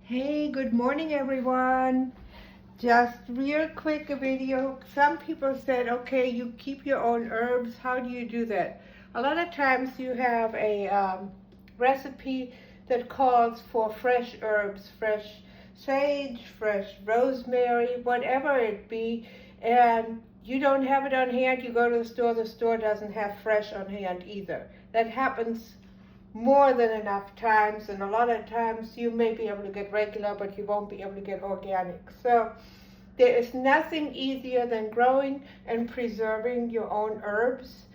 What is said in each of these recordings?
Hey, good morning everyone. Just real quick a video. Some people said, okay, you keep your own herbs. How do you do that? A lot of times you have a recipe that calls for fresh herbs, fresh sage, fresh rosemary, whatever it be, and you don't have it on hand. You go to the store doesn't have fresh on hand either. That happens more than enough times, and a lot of times you may be able to get regular, but you won't be able to get organic. So there is nothing easier than growing and preserving your own herbs.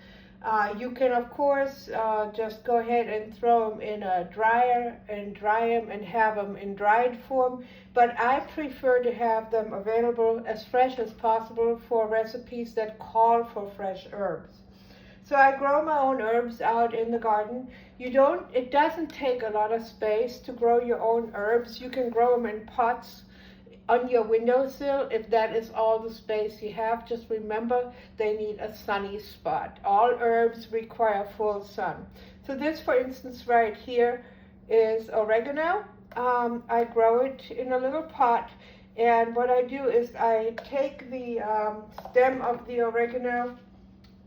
You can, of course, just go ahead and throw them in a dryer and dry them and have them in dried form, but I prefer to have them available as fresh as possible for recipes that call for fresh herbs. So I grow my own herbs out in the garden. It doesn't take a lot of space to grow your own herbs. You can grow them in pots on your windowsill if that is all the space you have. Just remember, they need a sunny spot. All herbs require full sun. So this, for instance, right here is oregano. I grow it in a little pot, and what I do is I take the stem of the oregano.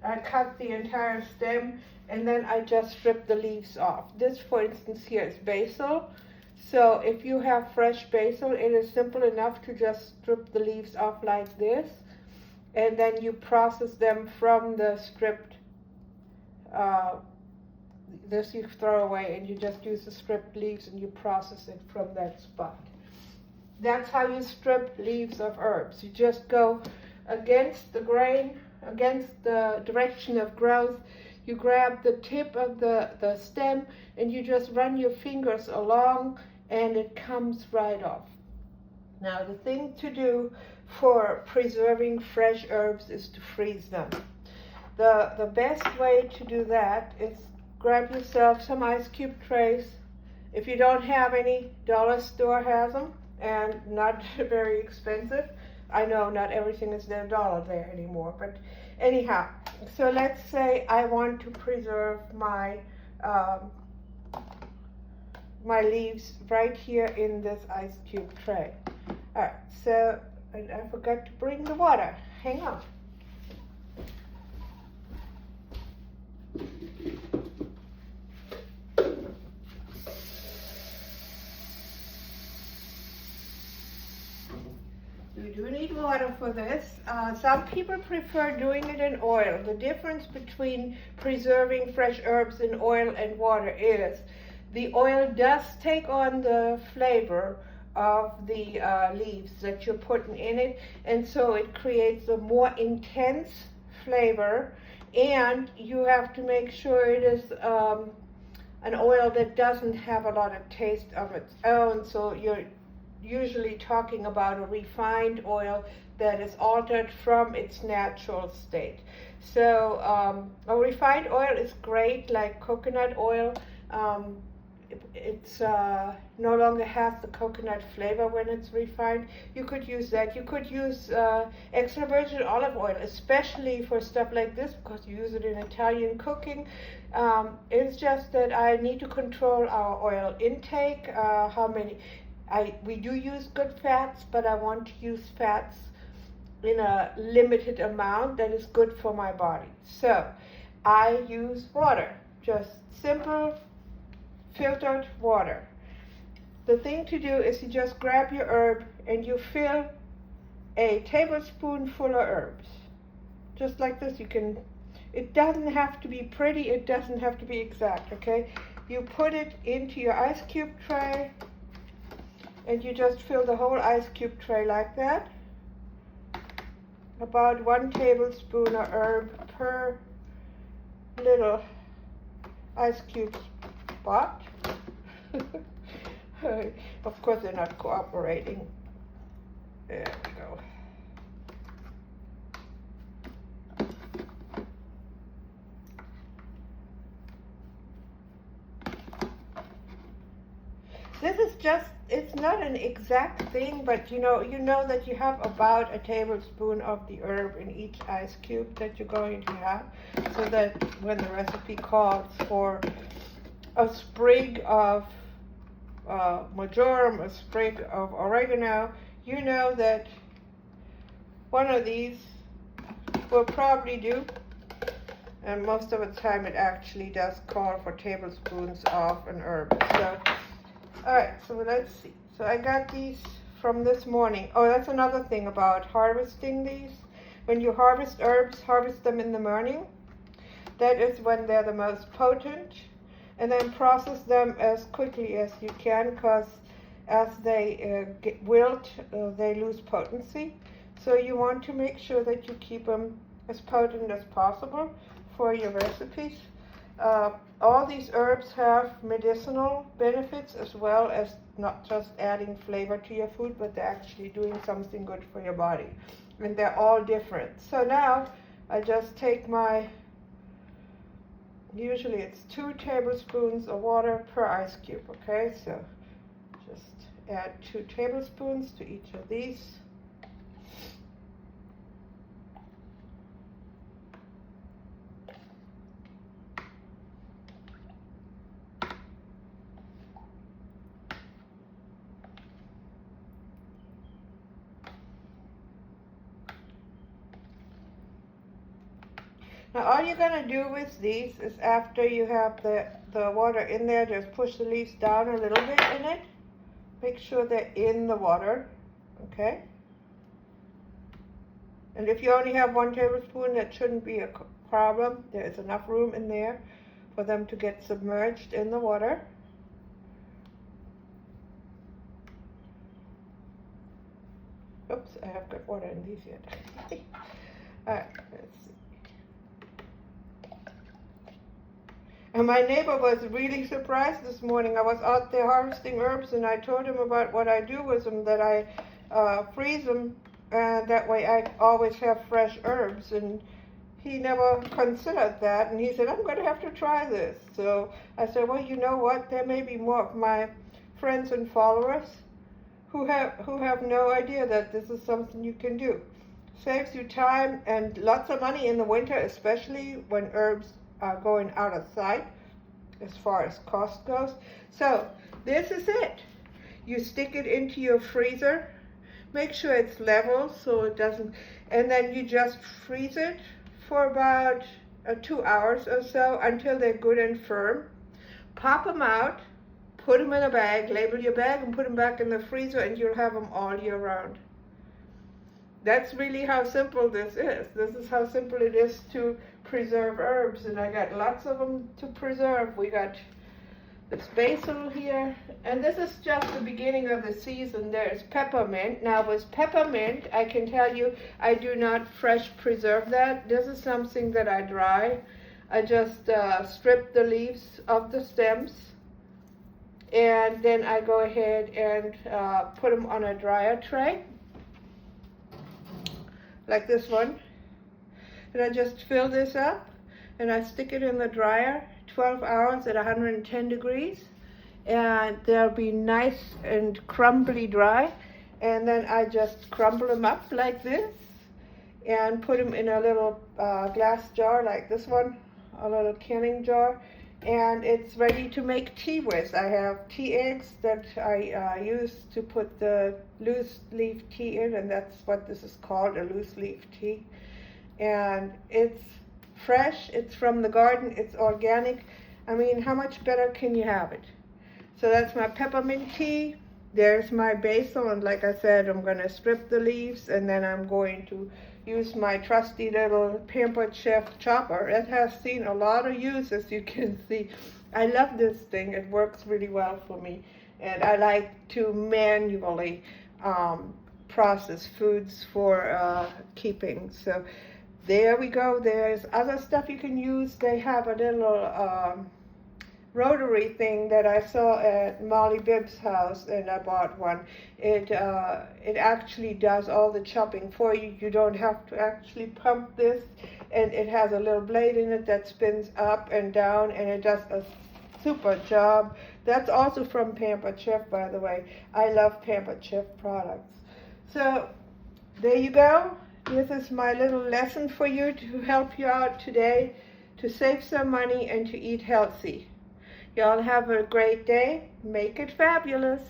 I cut the entire stem, and then I just strip the leaves off. This, for instance, here is basil. So if you have fresh basil, it is simple enough to just strip the leaves off like this, and then you process them from the stripped, this you throw away, and you just use the stripped leaves and you process it from that spot. That's how you strip leaves of herbs. You just go against the grain, against the direction of growth. You grab the tip of the stem and you just run your fingers along, and it comes right off. Now the thing to do for preserving fresh herbs is to freeze them. The best way to do that is grab yourself some ice cube trays. If you don't have any, dollar store has them, and not very expensive. I know not everything is $1 there anymore, but anyhow, so let's say I want to preserve my my leaves right here in this ice cube tray. All right, so, and I forgot to bring the water. Hang on. You do need water for this. Some people prefer doing it in oil. The difference between preserving fresh herbs in oil and water is the oil does take on the flavor of the leaves that you're putting in it, and so it creates a more intense flavor, and you have to make sure it is an oil that doesn't have a lot of taste of its own, so you're usually talking about a refined oil that is altered from its natural state. So a refined oil is great, like coconut oil. It's no longer has the coconut flavor when it's refined. You could use that. You could use extra virgin olive oil, especially for stuff like this, because you use it in Italian cooking. It's just that I need to control our oil intake, how many. We do use good fats, but I want to use fats in a limited amount that is good for my body. So I use water, just simple filtered water. The thing to do is you just grab your herb and you fill a tablespoonful of herbs. Just like this. It doesn't have to be pretty, it doesn't have to be exact, okay? You put it into your ice cube tray, and you just fill the whole ice cube tray like that. About 1 tablespoon of herb per little ice cube spot. Of course they're not cooperating. There we go. This is just, it's not an exact thing, but you know that you have about a tablespoon of the herb in each ice cube that you're going to have, so that when the recipe calls for a sprig of marjoram, a sprig of oregano, you know that one of these will probably do. And most of the time it actually does call for tablespoons of an herb. So, alright, so let's see. So I got these from this morning. Oh, that's another thing about harvesting these. When you harvest herbs, harvest them in the morning. That is when they're the most potent. And then process them as quickly as you can, because as they get wilt, they lose potency. So you want to make sure that you keep them as potent as possible for your recipes. All these herbs have medicinal benefits, as well as not just adding flavor to your food, but they're actually doing something good for your body. And they're all different. So now I just take my, usually it's 2 tablespoons of water per ice cube, okay? So just add 2 tablespoons to each of these. Now all you're going to do with these is, after you have the water in there, just push the leaves down a little bit in it. Make sure they're in the water, okay? And if you only have 1 tablespoon, that shouldn't be a problem. There is enough room in there for them to get submerged in the water. Oops, I have got water in these yet. Alright, let's see. And my neighbor was really surprised this morning. I was out there harvesting herbs, and I told him about what I do with them, that I freeze them, and that way I always have fresh herbs. And he never considered that, and he said, I'm going to have to try this. So I said, well, you know what? There may be more of my friends and followers who have no idea that this is something you can do. Saves you time and lots of money in the winter, especially when herbs are going out of sight as far as cost goes. So this is it. You stick it into your freezer. Make sure it's level so it doesn't, and then you just freeze it for about 2 hours or so until they're good and firm. Pop them out, put them in a bag, label your bag, and put them back in the freezer, and you'll have them all year round. That's really how simple this is. This is how simple it is to preserve herbs, and I got lots of them to preserve. We got this basil here, and this is just the beginning of the season. There's peppermint. Now with peppermint, I can tell you, I do not fresh preserve that. This is something that I dry. I just strip the leaves of the stems, and then I go ahead and put them on a dryer tray, like this one. And I just fill this up, and I stick it in the dryer 12 hours at 110 degrees, and they'll be nice and crumbly dry. And then I just crumble them up like this and put them in a little glass jar like this one, a little canning jar, and it's ready to make tea with. I have tea eggs that I use to put the loose leaf tea in, and that's what this is called, a loose leaf tea. And it's fresh, it's from the garden, it's organic. I mean, how much better can you have it? So that's my peppermint tea. There's my basil, and like I said, I'm going to strip the leaves, and then I'm going to use my trusty little Pampered Chef chopper. It has seen a lot of use, as you can see. I love this thing. It works really well for me, and I like to manually process foods for keeping. So there we go. There's other stuff you can use. They have a little rotary thing that I saw at Molly Bibb's house, and I bought one. It actually does all the chopping for you. You don't have to actually pump this, and it has a little blade in it that spins up and down, and it does a super job. That's also from Pampered Chef, by the way. I love Pampered Chef products. So there you go. This is my little lesson for you to help you out today to save some money and to eat healthy. Y'all have a great day. Make it fabulous.